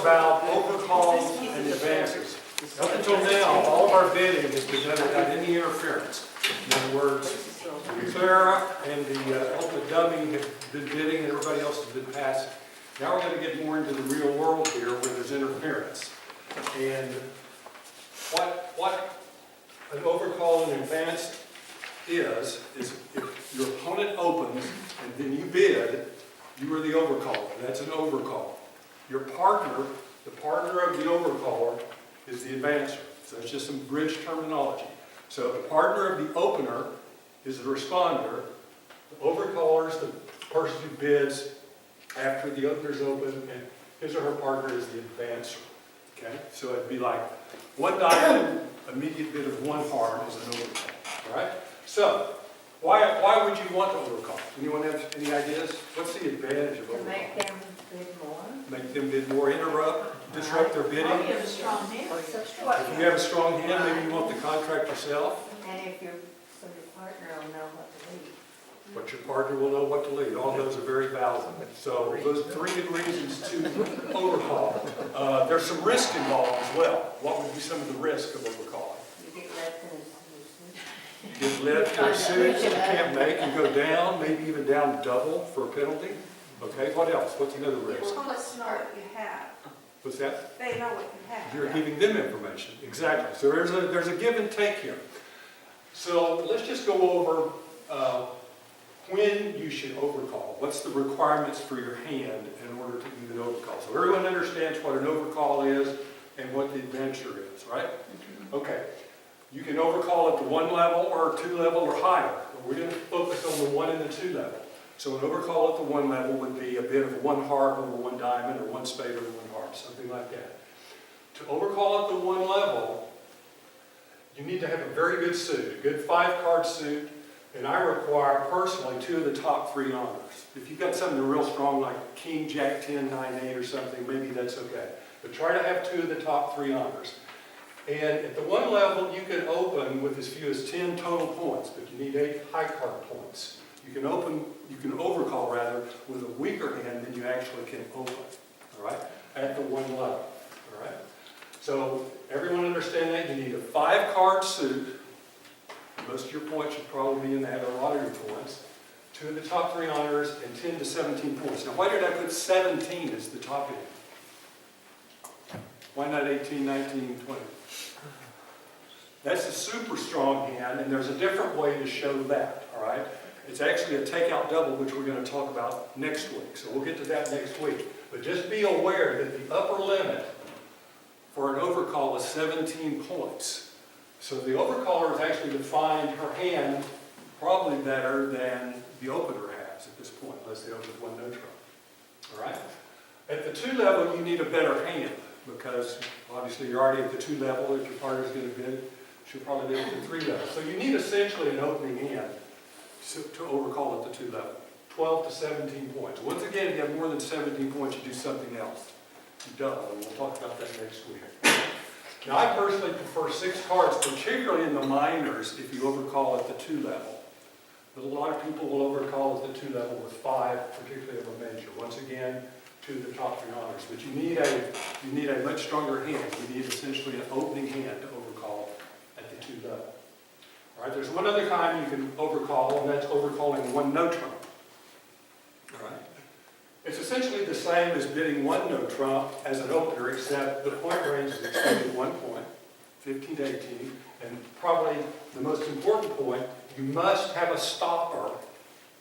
about overcalls and advances. Up until now, all of our bidding has been done without any interference. In other words, Clara and the ultimate dummy have been bidding and everybody else has been passing. Now we're going to get more into the real world here where there's interference. And what an overcall and advance is if your opponent opens and then you bid, you are the overcaller. That's an overcall. Your partner, the partner of the overcaller, is the advancer. So it's just some bridge terminology. So the partner of the opener is the responder. The overcaller is the person who bids after the opener's open, and his or her partner is the advancer. Okay? So it'd be like one diamond, immediate bid of one heart is an overcall. All right? So why would you want to overcall? Anyone have any ideas? What's the advantage of overcall? To make them bid more. Make them bid more, disrupt their bidding. Or you have a strong hand. If you have a strong hand, maybe you want the contract yourself. And if your partner will know what to lead. But your partner will know what to lead. All those are very valid. So those 3 good reasons to overcall. There's some risk involved as well. What would be some of the risk of overcalling? You get left in a You get left in a suit you can't make and go down, maybe even down double for a penalty. Okay, what else? What's another risk? Well, let's know what you have. What's that? They know what you have. You're giving them information. Exactly. So there's a give and take here. So let's just go over when you should overcall. What's the requirements for your hand in order to even overcall? So everyone understands what an overcall is and what the adventure is, right? Okay. You can overcall at the 1 level or 2 level or higher. We're going to focus on the 1 and the 2 level. So an overcall at the 1 level would be a bid of 1 heart over 1 diamond or 1 spade over 1 heart, something like that. To overcall at the 1 level, you need to have a very good suit, a good 5-card suit, and I require personally 2 of the top 3 honors. If you've got something real strong like King, Jack 10, 9, 8 or something, maybe that's okay. But try to have 2 of the top 3 honors. And at the 1 level, you can open with as few as 10 total points, but you need 8 high card points. You can overcall rather, with a weaker hand than you actually can open, all right, at the 1 level, all right? So everyone understand that? You need a 5-card suit. Most of your points should probably be in that, or a lot of your points. 2 of the top 3 honors, and 10 to 17 points. Now, why did I put 17 as the top end? Why not 18, 19, 20? That's a super strong hand, and there's a different way to show that, all right? It's actually a takeout double, which we're going to talk about next week. So we'll get to that next week. But just be aware that the upper limit for an overcall is 17 points. So the overcaller has actually defined her hand probably better than the opener has at this point, unless they open with 1 no trump. All right? At the 2 level, you need a better hand because obviously you're already at the 2 level. If your partner's going to bid, she'll probably bid at the 3 level. So you need essentially an opening hand to overcall at the 2 level. 12 to 17 points. Once again, if you have more than 17 points, you do something else. You double, and we'll talk about that next week. Now, I personally prefer 6 cards, particularly in the minors, if you overcall at the 2 level. But a lot of people will overcall at the 2 level with 5, particularly of a major. Once again, 2 of the top 3 honors. But you need a much stronger hand. You need essentially an opening hand to overcall at the 2 level. All right, there's one other kind you can overcall, and that's overcalling 1 no trump. All right. It's essentially the same as bidding 1 no trump as an opener, except the point range is extended 1 point, 15 to 18, and probably the most important point, you must have a stopper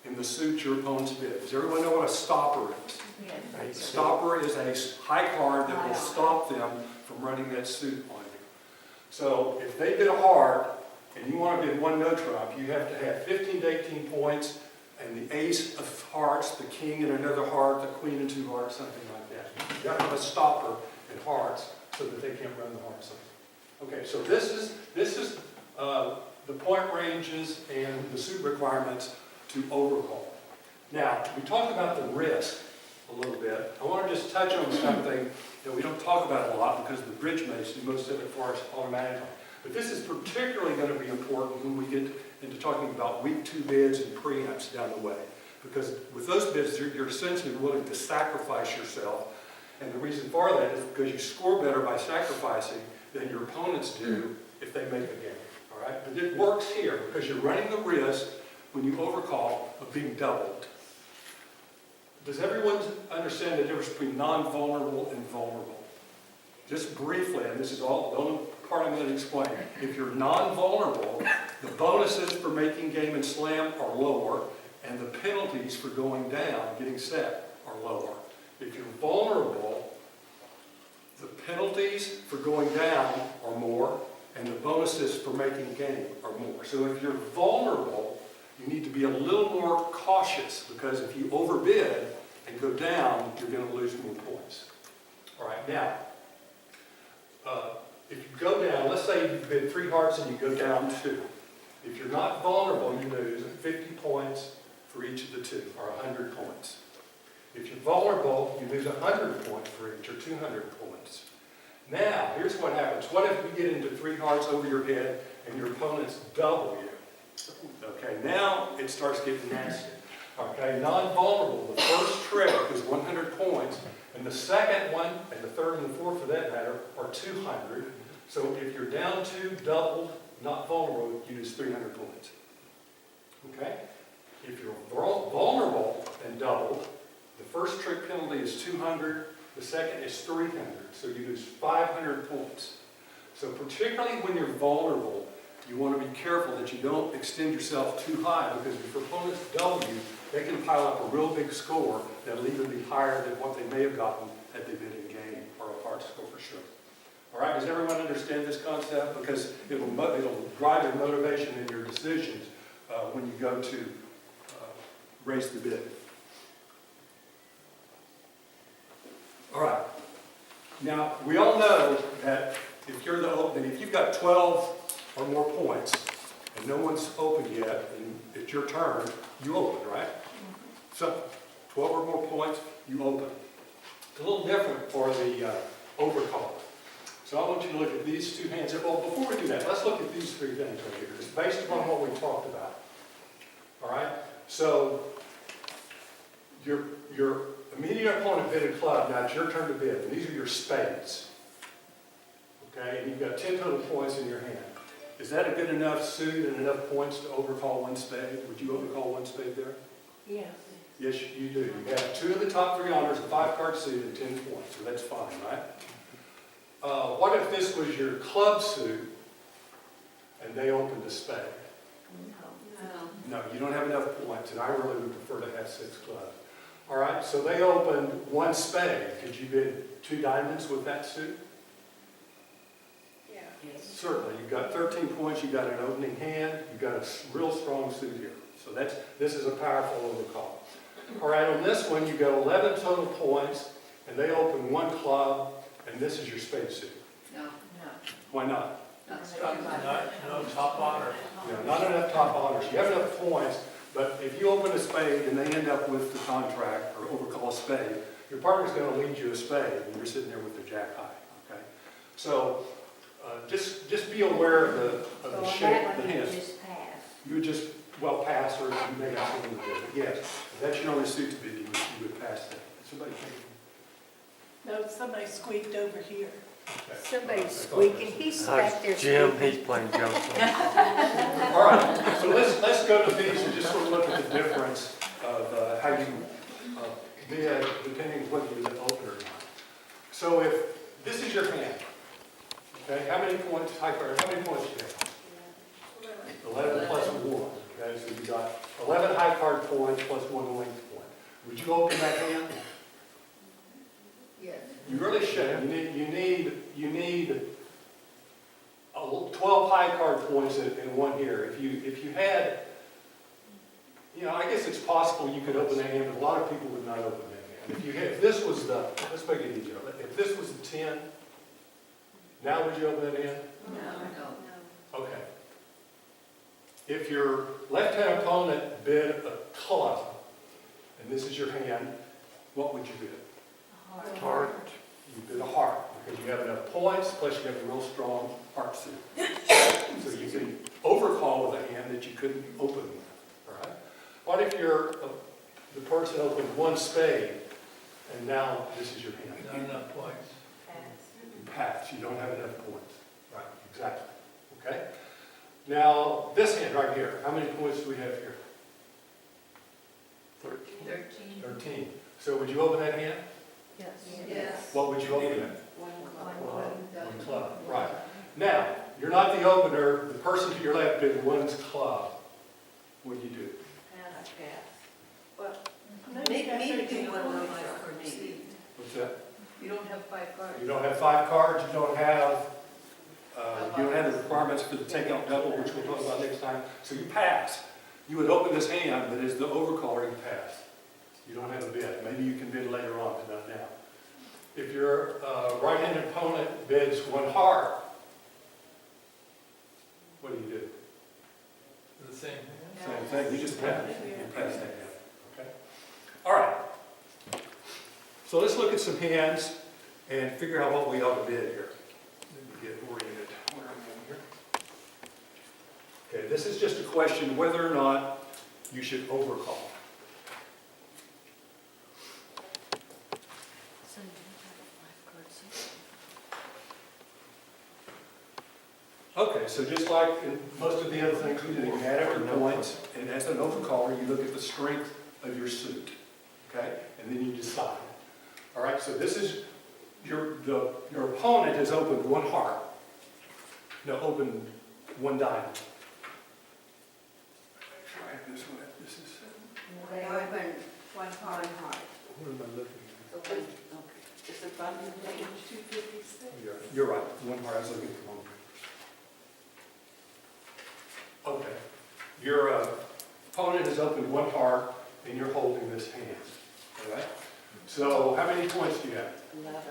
in the suit your opponent's bid. Does everyone know what a stopper is? Yes. A stopper is a high card that will stop them from running that suit on you. So if they bid a heart, and you want to bid 1 no trump, you have to have 15 to 18 points, and the ace of hearts, the king and another heart, the queen and 2 hearts, something like that. You have to have a stopper in hearts so that they can't run the hearts. Okay, so this is the point ranges and the suit requirements to overcall. Now, we talked about the risk a little bit. I want to just touch on something that we don't talk about a lot because the bridge mates do most of it for us automatically. But this is particularly going to be important when we get into talking about week 2 bids and preempts down the way. Because with those bids, you're essentially willing to sacrifice yourself And the reason for that is because you score better by sacrificing than your opponents do if they make a game, all right? But it works here because you're running the risk when you overcall of being doubled. Does everyone understand the difference between non-vulnerable and vulnerable? Just briefly, and this is all the only part I'm going to explain. If you're non-vulnerable, the bonuses for making game and slam are lower, and the penalties for going down, getting set, are lower. If you're vulnerable, the penalties for going down are more, and the bonuses for making game are more. So if you're vulnerable, you need to be a little more cautious, because if you overbid and go down, you're going to lose more points. All right, now, if you go down, let's say you bid 3 hearts and you go down 2. If you're not vulnerable, you lose 50 points for each of the 2, or 100 points. If you're vulnerable, you lose 100 points for each, or 200 points. Now, here's what happens. What if you get into 3 hearts over your head and your opponents double you? Okay, now it starts getting nasty. Okay, non-vulnerable, the first trick is 100 points, and the second one, and the third and the fourth for that matter, are 200. So if you're down 2, doubled, not vulnerable, you lose 300 points. Okay? If you're vulnerable and doubled, the first trick penalty is 200, the second is 300, so you lose 500 points. So particularly when you're vulnerable, you want to be careful that you don't extend yourself too high, because if your opponents double you, they can pile up a real big score that'll even be higher than what they may have gotten had they been in game, or a hard score for sure. All right, does everyone understand this concept? Because it'll drive your motivation in your decisions when you go to raise the bid. All right. Now, we all know that if you've got 12 or more points and no one's opened yet, and it's your turn, you open, right? So, 12 or more points, you open. It's a little different for the overcall. So I want you to look at these 2 hands. Well, before we do that, let's look at these 3 things right here. It's based upon what we talked about. All right? So, your immediate opponent bid a club. Now it's your turn to bid. And these are your spades. Okay? And you've got 10 total points in your hand. Is that a good enough suit and enough points to overcall 1 spade? Would you overcall 1 spade there? Yes. Yes, you do. You have 2 of the top 3 honors, a 5-card suit, and 10 points. So that's fine, right? What if this was your club suit and they opened a spade? No. No, you don't have enough points, and I really would prefer to have 6 clubs. All right, so they opened 1 spade. Could you bid 2 diamonds with that suit? Yeah. Yes. Certainly. You've got 13 points. You've got an opening hand. You've got a real strong suit here. So this is a powerful overcall. All right, on this one, you've got 11 total points, and they open 1 club, and this is your spade suit. No. Why not? Not strong enough. No top honor. Not enough top honors. You have enough points, but if you open a spade and they end up with the contract or overcall a spade, your partner's going to lead you a spade, and you're sitting there with the jack high. Okay, so just be aware of the shape of the hand. Just pass. You would just pass, or you may have something to do. But yes, if that's your only suit to bid, you would pass that. Somebody think? No, somebody squeaked over here. Okay. Somebody's squeaking. He's back there Jim, squeaking. he's playing jokes. All right, so let's go to these and just sort of look at the difference of how you bid depending on whether you're the opener or not. So if this is your hand, okay, how many points, how many points do you have? 11 plus 1. Okay, so you got 11 high card points plus 1 length point. Would you open that hand? Yes. You really should. You need 12 high card points in 1 here. If you had, I guess it's possible you could open that hand, but a lot of people would not open that hand. If this was let's make it easier. If this was the 10, now would you open that hand? No. Okay. If your left-hand opponent bid a club, and this is your hand, what would you bid? Heart. You bid a heart, because you have enough points, plus you have a real strong heart suit. So you can overcall with a hand that you couldn't open with, all right? What if the person opened 1 spade, and now this is your hand. Not enough points. You pass, you don't have enough points. Right, exactly. Okay? Now, this hand right here, how many points do we have here? 13. 13. So would you open that hand? Yes. Yes. What would you open it? One One club. Right. Now, you're not the opener. The person to your left did one's club. What do you do? Pass. Well, Make maybe me that's do 13 one points. more for me. What's that? You don't have 5 cards. You don't have 5 cards. You don't have the requirements for the takeout double, which we'll talk about next time. So you pass. You would open this hand, but as the overcaller, you pass. You don't have a bid. Maybe you can bid later on, but not now. If your right-handed opponent bids 1 heart, what do you do? The same. Same thing. You just pass. You pass that hand. Okay. All right. So let's look at some hands and figure out what we ought to bid here. Let me get oriented. Where am I here? Okay. This is just a question whether or not you should overcall. Okay, so just like in most of the other things we do, you add up your points, and as an overcaller, you look at the strength of your suit, okay? And then you decide. All right, so this is, your opponent has opened 1 heart. No, opened 1 diamond. Try this one. This is, They open 1 heart. what am I looking at? So one, is it on page? 256. You're right, 1 heart, I was looking at the wrong. Okay. Your opponent has opened 1 heart, and you're holding this hand. All right? So how many points do you have? 11.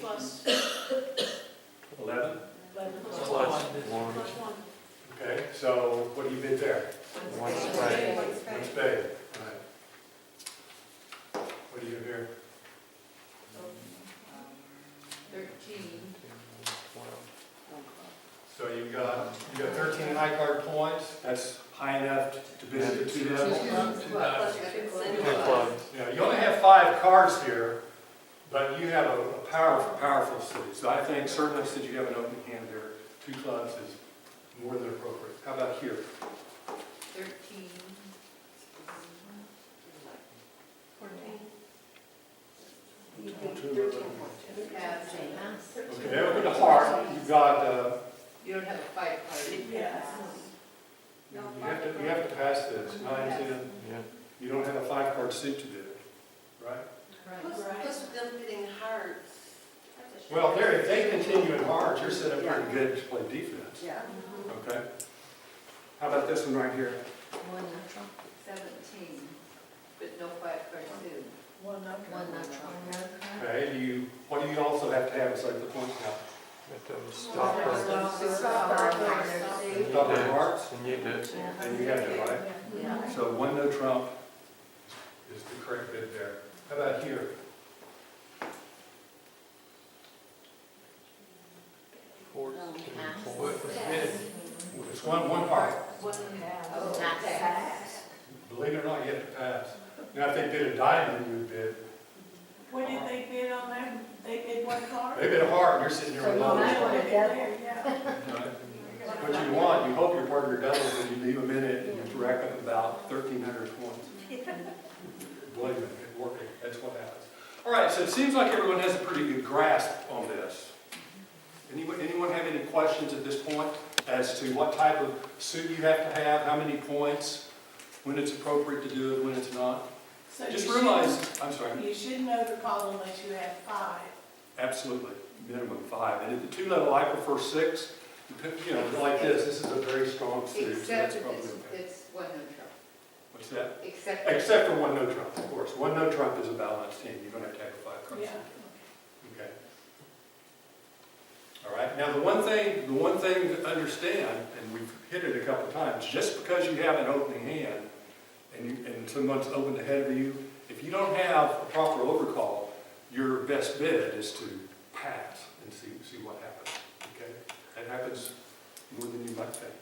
Plus 11? 11 Plus plus one. plus 1. Okay, so what do you bid there? One spade. One spade. All right. What do you have here? 13. So you've got 13 high card points. That's high enough to bid at the 2 level. Two clubs. Yeah, you only have 5 cards here, but you have a powerful suit. So I think certainly since you have an open hand there, 2 clubs is more than appropriate. How about here? 13. 14. Pass. Okay, open the heart. You've got, You don't have a 5 card. Yes. you have to pass this, 9, 10. Yeah. You don't have a 5 card suit to bid, right? Plus them getting hearts. Well, if they continue in hearts, you're set up pretty good to play defense. Yeah. Okay. How about this one right here? 17, but no 5 cards too. 1 natural. Okay, what do you also have to have besides the points now? Stop her. Double hearts, And you did. and you have it, right? Yeah. So 1 no trump is the correct bid there. How about here? What Pass. was bid? It's one heart. Pass. Believe it or not, you have to pass. Now, if they bid a diamond, you would bid. What did they bid on that? They bid 1 card? They bid a heart, and you're sitting here So alone. you Right? might want to double. Yeah. What you want, you hope your partner doubles, and you leave them in it, and you rack up about 1,300 points. Believe me, it's working. That's what happens. All right, so it seems like everyone has a pretty good grasp on this. Anyone have any questions at this point as to what type of suit you have to have, how many points, when it's appropriate to do it, when it's not? So you Just shouldn't- realize, I'm sorry, You shouldn't overcall unless you have 5. absolutely, minimum 5. And at the 2 level, I prefer 6. You know, like this is a very strong suit, so Except that's if probably it's, okay. it's 1 no trump. What's that? Except. Except for 1 no trump, of course. 1 no trump is a balanced hand. You don't have to have a 5 card Yeah. suit. Okay. All right, now the one thing to understand, and we've hit it a couple of times, just because you have an opening hand and someone's opened ahead of you, if you don't have a proper overcall, your best bid is to pass and see what happens. Okay? That happens more than you might think.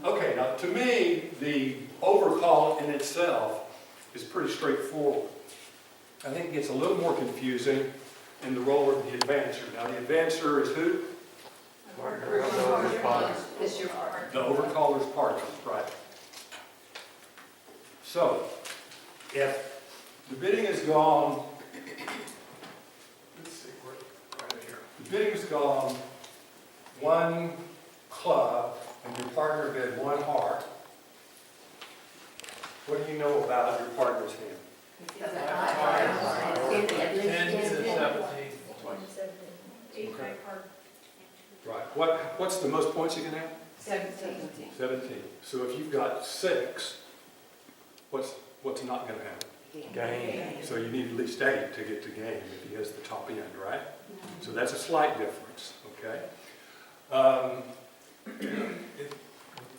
Okay, now to me, the overcall in itself is pretty straightforward. I think it gets a little more confusing in the role of the advancer. Now, the advancer is who? Partner of the overcall. It's your part. The overcaller's partner, right? So, if the bidding has gone, let's see, right here. The bidding's gone one club and your partner bid one heart. What do you know about your partner's hand? At least 10 to 10. 17. Okay. Right. What's the most points you can have? 17. 17. So if you've got 6, what's not going to happen? Game. So you need at least 8 to get to game if he has the top end, right? So that's a slight difference, okay?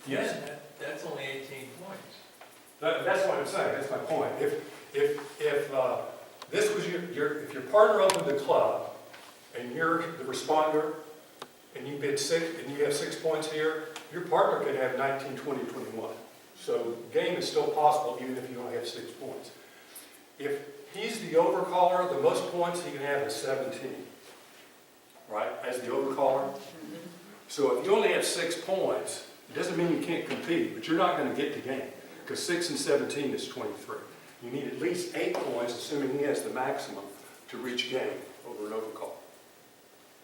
Yes? That's only 18 points. That's what I'm saying, that's my point. If this was if your partner opened the club and you're the responder and you bid 6 and you have 6 points here, your partner could have 19, 20, 21. So game is still possible even if you only have 6 points. If he's the overcaller, the most points he can have is 17, right, as the overcaller. So if you only have 6 points, it doesn't mean you can't compete, but you're not going to get to game because 6 and 17 is 23. You need at least 8 points, assuming he has the maximum, to reach game over an overcall.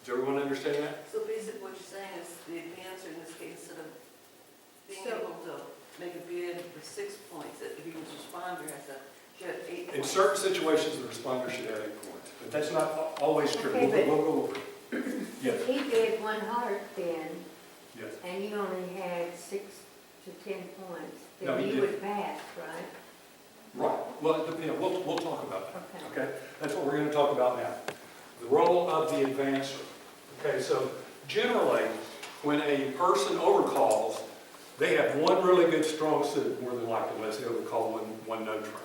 Does everyone understand that? So basically what you're saying is the advancer in this case, instead of being able to make a bid for 6 points, if he was a responder, has to get 8 points. In certain situations, the responder should have 8 points, but that's not always true. Okay, but- We'll go over it. Yes, If he bid one heart then, yes. and you only had 6 to 10 points, No, then he you did. would pass, right? Right. Well, we'll talk about that. Okay. Okay, that's what we're going to talk about now. The role of the advancer. Okay, so generally, when a person overcalls, they have one really good strong suit, more than likely, unless they overcall one no trump.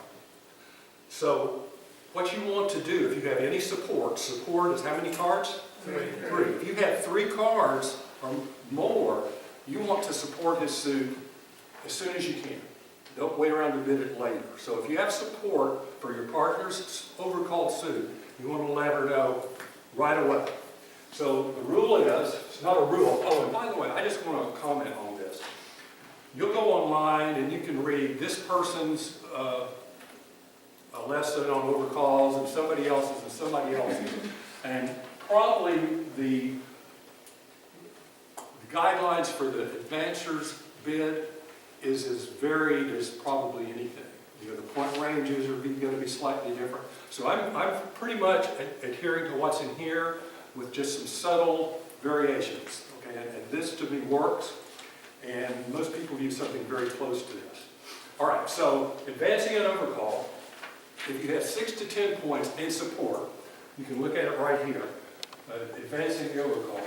So what you want to do, if you have any support is how many cards? 3. If you have 3 cards or more, you want to support his suit as soon as you can. Don't wait around to bid it later. So if you have support for your partner's overcalled suit, you want to let her know right away. So the rule is, it's not a rule. Oh, and by the way, I just want to comment on this. You'll go online and you can read this person's a lesson on overcalls and somebody else's and somebody else's. And probably the guidelines for the advancer's bid is as varied as probably anything. You know, the point ranges are going to be slightly different. So I'm pretty much adhering to what's in here with just some subtle variations. Okay, and this to me works, and most people use something very close to this. All right, so advancing an overcall, if you have 6 to 10 points in support, you can look at it right here. Advancing the overcall,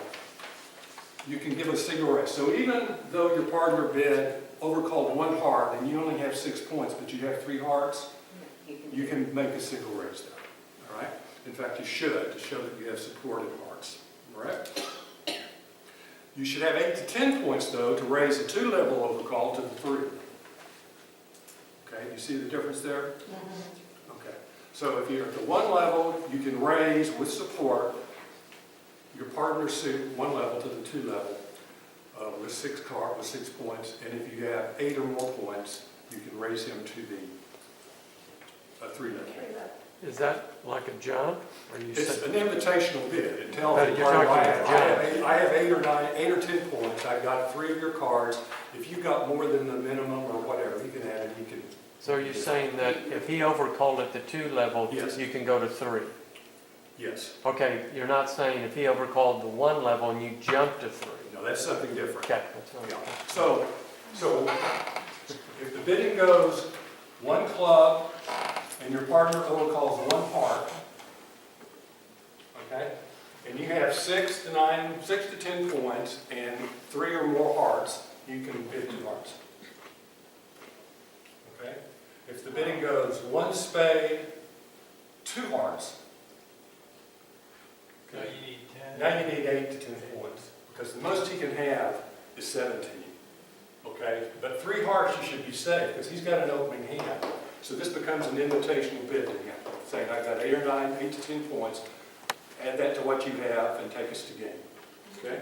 you can give a single raise. So even though your partner bid overcalled 1 heart and you only have 6 points, but you have 3 hearts, you can make a single raise there. All right? In fact, you should, to show that you have supported hearts. All right? You should have 8 to 10 points, though, to raise a 2-level overcall to the 3. Okay, you see the difference there? Okay. So if you're at the 1 level, you can raise with support your partner's suit 1 level to the 2 level with 6 points. And if you have 8 or more points, you can raise him to the 3 level. Is that like a jump? Or you It's said, an invitational bid. It tells the You're partner, talking I have 8 or 9, 8 or 10 points. I've got 3 of your cards. If you've got more than the minimum or whatever, you can add it. You can. so are you saying that if he overcalled at the 2 level, Yes. you can go to 3? Yes. Okay, you're not saying if he overcalled the 1 level and you jump to 3? No, that's something different. Okay, that's what Yeah. I'm- So if the bidding goes 1 club and your partner overcalls 1 heart, okay, and you have 6 to 10 points and 3 or more hearts, you can bid 2 hearts. Okay? If the bidding goes 1 spade, 2 hearts, Now you need 10. now you need 8 to 10 points, because the most he can have is 17. Okay? But 3 hearts you should be safe, because he's got an opening hand. So this becomes an invitational bid to him. saying I've got 8 or 9, 8 to 10 points, add that to what you have and take us to game, okay?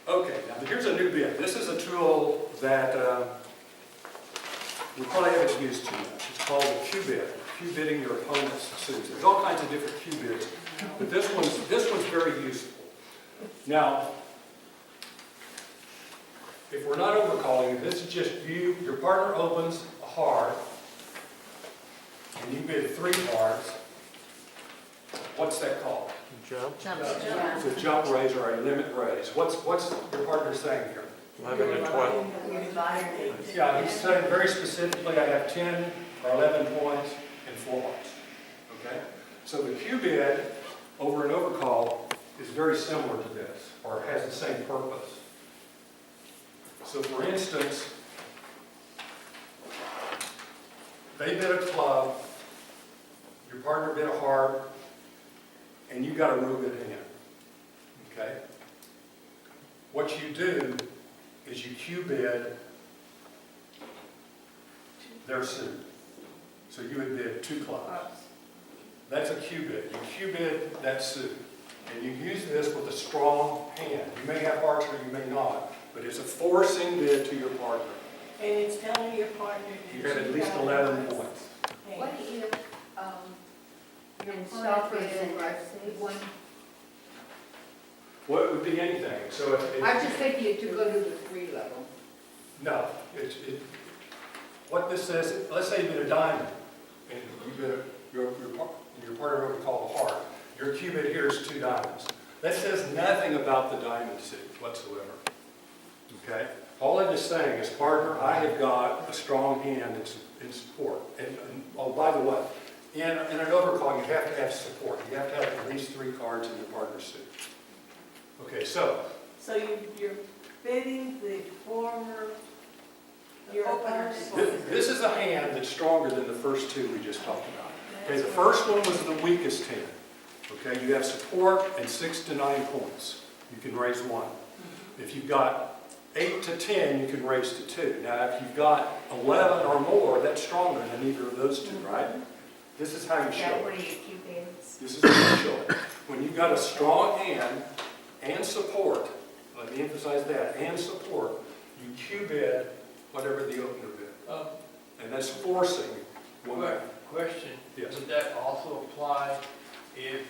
Okay, now here's a new bit. This is a tool that we probably haven't used too much. It's called a Q-bit, Q-bitting your opponent's suits. There's all kinds of different Q-bits, but this one's very useful. Now, if we're not overcalling, this is just you, your partner opens a heart, and you bid 3 hearts. What's that called? Jump. It's a jump raise or a limit raise. What's your partner saying here? 11 to 12. Yeah, he's saying very specifically, I have 10 or 11 points and 4 hearts. Okay? So the Q bid over an overcall is very similar to this, or has the same purpose. So for instance, they bid a club, your partner bid a heart, and you got a real good hand. Okay? What you do is you Q bid their suit. So you would bid 2 clubs. That's a Q bid. You Q bid that suit. And you use this with a strong hand. You may have hearts or you may not, but it's a forcing bid to your partner. And it's telling your partner that You have at least 11 points. What if, your And opponent stop bid it like at one, Well, it would be anything. So if I just think you to go to the 3 level. no, what this says, let's say you bid a diamond, and you bid your partner would call a heart. Your Q bid here is 2 diamonds. That says nothing about the diamond suit whatsoever. Okay? All I'm just saying is, partner, I have got a strong hand in support. And oh, by the way, in an overcall, you have to have support. You have to have at least 3 cards in your partner's suit. Okay, so So you're bidding the former, your opponent's. this is a hand that's stronger than the first 2 we just talked about. Okay, the first one was the weakest hand. Okay, you have support and 6 to 9 points. You can raise 1. If you've got 8 to 10, you can raise to 2. Now, if you've got 11 or more, that's stronger than either of those 2, right? This is how you show that one it. of your Q bids. This is how you show it. When you've got a strong hand and support, let me emphasize that, and support, you Q bid whatever the opener bid. And that's forcing one back. Question, Yes. would that also apply if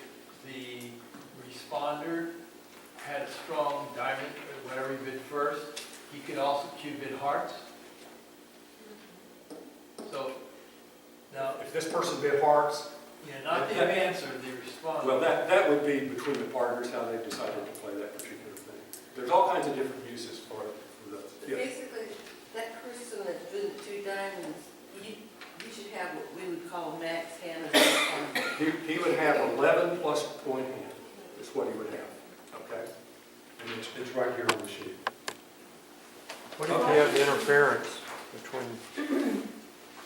the responder had a strong diamond, or whatever he bid first, he could also Q bid hearts? So, now, If this person bid hearts, not the answer, the responder. well, that would be between the partners, how they've decided to play that particular thing. There's all kinds of different uses for those. But Yeah. basically, that person that's doing the 2 diamonds, you should have what we would call a max hand as a He would have 11 plus point hand, is what he would have, okay? And it's right here on the sheet. What if you have interference between,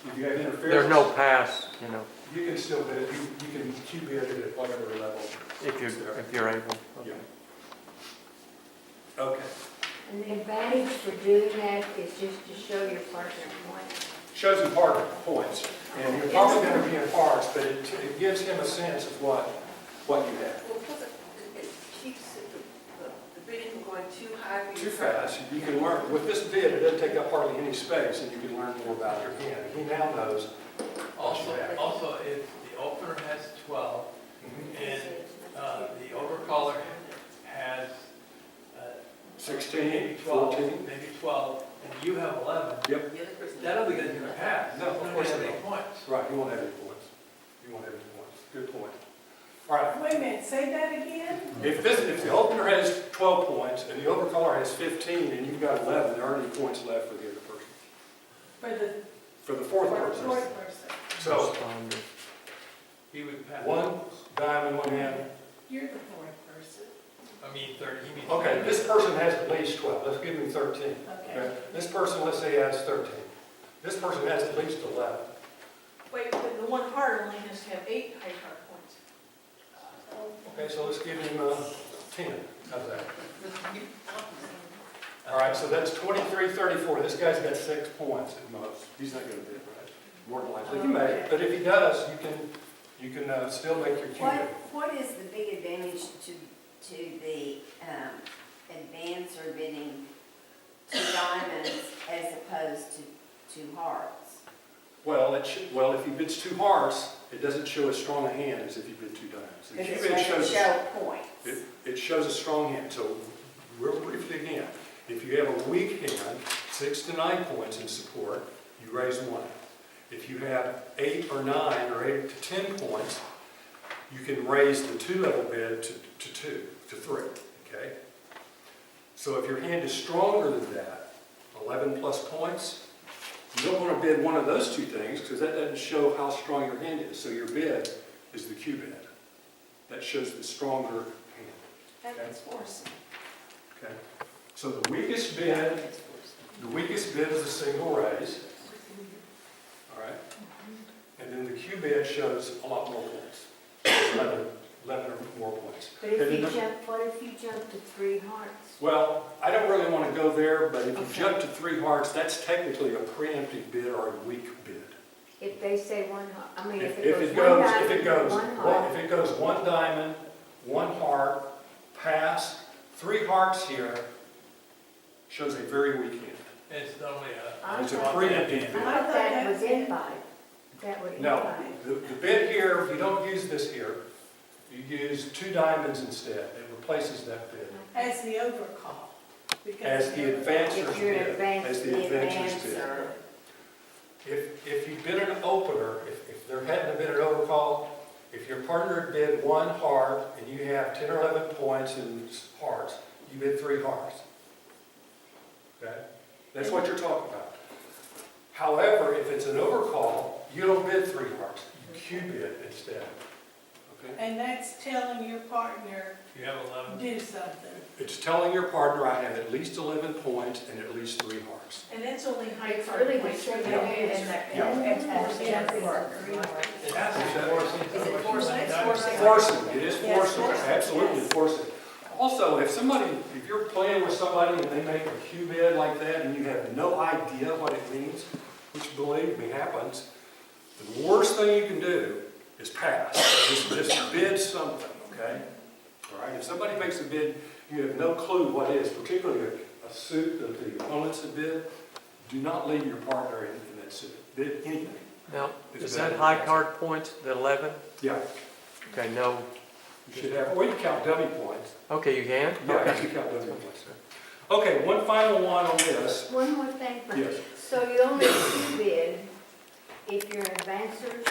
If you have interference. there's no pass, you know, You can still bid it, you can Q bid it at whatever level. if you're able. Yeah. Okay. And the advantage for doing that is just to show your partner points. Shows him partner points, and you're probably going to be in parts, but it gives him a sense of what you have. Well, plus it keeps the bidding from going too high. for Too your fast, you can learn, with this bid, it doesn't take up hardly any space, and you can learn more about your hand. He now knows. Also, if the opener has 12, and the overcaller has 16, maybe 12, 14. maybe 12, and you have 11, Yep, The other person. that only gonna give a pass. No, of It's not course gonna have not. any points. right, you won't have any points. You won't have any points. Good point. All right, Wait a minute, say that again? if the opener has 12 points, and the overcaller has 15, and you've got 11, there aren't any points left for the other person. For the For the fourth fourth person. person. So, Responder. He would pass. 1 diamond, 1 hand. You're the fourth person. I mean, 30, he means. Okay, this person has at least 12. Let's give him 13. Okay. This person, let's say, has 13. This person has at least 11. Wait, but the one heart only has to have 8 high card points. Okay, so let's give him 10. How's that? All right, so that's 23, 34. This guy's got 6 points at most. He's not going to bid, right? More than likely he may, but if he does, you can still make your What, Q-bid. what is the big advantage to the advancer bidding 2 diamonds as opposed to 2 hearts? Well, if he bids 2 hearts, it doesn't show as strong a hand as if he bid 2 diamonds. The Because it Q-bid doesn't shows, show points. it shows a strong hand. So real briefly again, if you have a weak hand, 6 to 9 points in support, you raise 1. If you have 8 or 9 or 8 to 10 points, you can raise the 2-level bid to 3, okay? So if your hand is stronger than that, 11 plus points, you don't want to bid one of those 2 things because that doesn't show how strong your hand is. So your bid is the Q bid. That shows the stronger hand, That's forcing. okay? So the weakest bid is a single raise, all right? And then the Q bid shows a lot more points, 11 or more points. But if And you then the- jump, what if you jump to 3 hearts? Well, I don't really want to go there, but if you Okay. jump to 3 hearts, that's technically a preemptive bid or a weak bid. If they say 1 heart, I mean, If if it it goes 1 diamond, 1 heart. if it goes 1 diamond, 1 heart, pass, 3 hearts here, shows a very weak hand. It's normally I It's a thought- preemptive bid. I thought that was invite. That would No, invite. the bid here, you don't use this here. You use 2 diamonds instead. It replaces that bid. As the overcall. because As the advancer's If you're bid. advanced, As the The advancer's bid. advancer. If you've been an opener, if there hadn't been an overcall, if your partner bid 1 heart and you have 10 or 11 points in hearts, you bid 3 hearts. Okay? That's what you're talking about. However, if it's an overcall, you don't bid 3 hearts, you Q bid instead. Okay? And that's telling your partner, you have 11. do something. It's telling your partner I have at least 11 points and at least 3 hearts. And that's only high It's card really the points. second Yeah. hand And that- Yeah. and forcing Yeah. everyone. It has to be forcing. Is it forcing? It's forcing. Forcing, it is Yes, forcing, forcing, absolutely yes. forcing. Also, if you're playing with somebody and they make a Q bid like that and you have no idea what it means, which believe me happens, the worst thing you can do is pass. Just bid something, okay? All right, if somebody makes a bid, you have no clue what it is, particularly a suit that the opponents have bid, do not leave your partner in that suit. Bid anything. Now, It's is better that than high that. card points, the 11? Yeah, Okay, no, you should have, or you can count dummy points. okay, you can? Yeah, Okay. you can count dummy points. Okay, one final one on this. One more thing, Yes. so you only Q bid if your advancers